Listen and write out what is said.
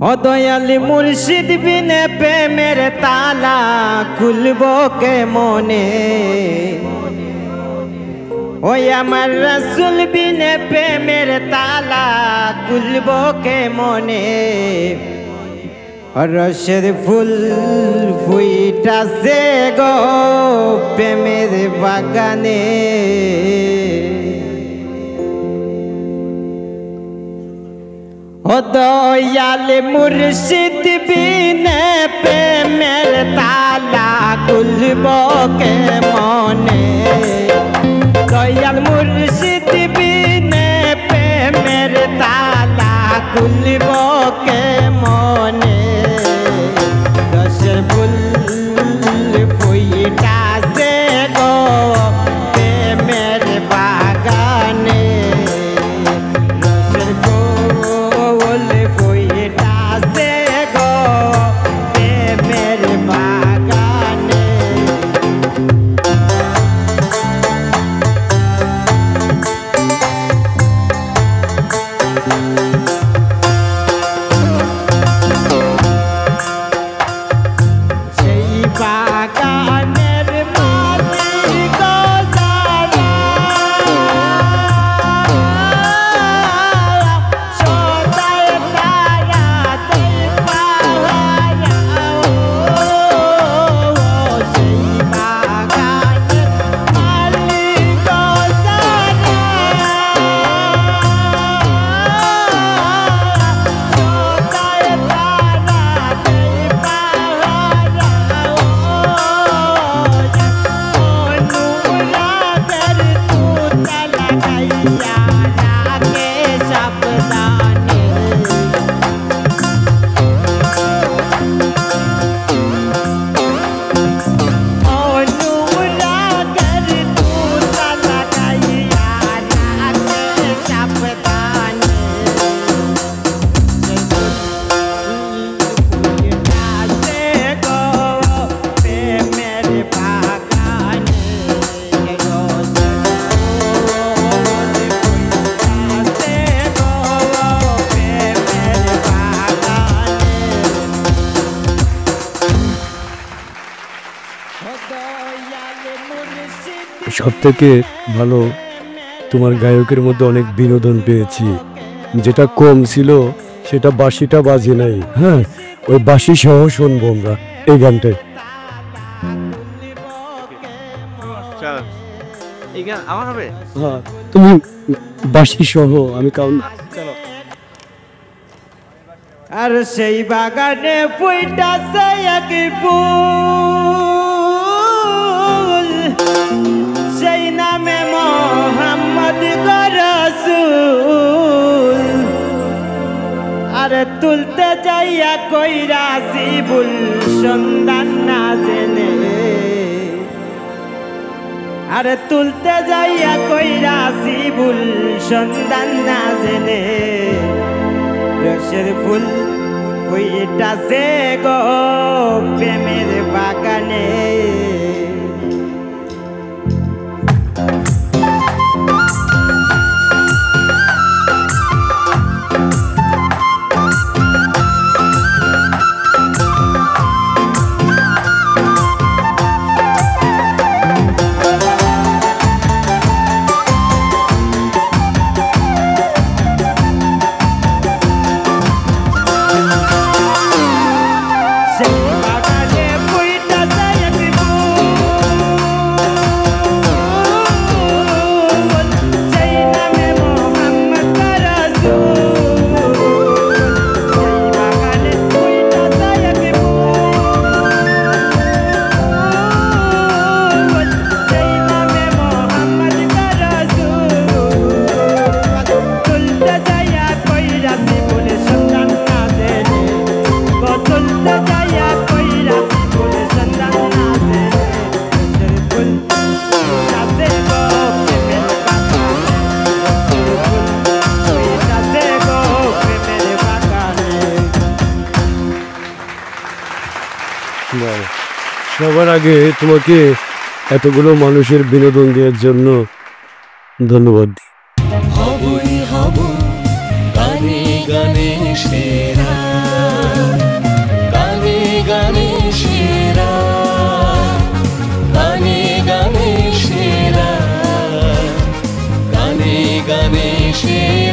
ও দয়াল মুর্শিদ বিনে প্রেমের তালা খুলব কে মনে, ওই আমার রাসূল বিনে প্রেমের তালা খুলব কে মনে। রসের ফুল ফুইটাছে গো প্রেমের বাগানে, ও দয়াল মুর্শিদ বিনে প্রেমের তালা খুলব কে মনে, দয়াল মুর্শিদ বিনে প্রেমের তালা খুলব কে মনে। রসের ফুল ফুইটাছে গো প্রেমের বাগানে, রসের ফুল ফুইটাছে গো প্রেমের বাগানে। বাগানের মালিক যারা সদাই তারা পাহারা, সেই বাগানের মালিক যারা সদাই সব থেকে ভালো তোমার গায়কের মধ্যে অনেক বিনোদন পেয়েছি, যেটা কম ছিল সেটা বাঁশিটা বাজে নাই। হ্যাঁ, ওই বাঁশি সহ শুনবো আমরা এই গানটাই। হ্যাঁ, তুমি বাঁশি সহ আমি কাউন। আর সেই বাগানে ফুইটাছে এক ফুল, সেই নামে মোহাম্মদ রাসূল। আরে তুলতে যাইয়া কইরাছি ভুল সন্ধান না জেনে, আরে তুলতে যাইয়া কইরাছি ভুল সন্ধান না জেনে। রসের ফুল ফুইটাছে গো প্রেমের বাগানে, সবার আগে তোমাকে এতগুলো মানুষের বিনোদন দেওয়ার জন্য ধন্যবাদ। হবই হব গানে গানে সেরা। ভালোবেসে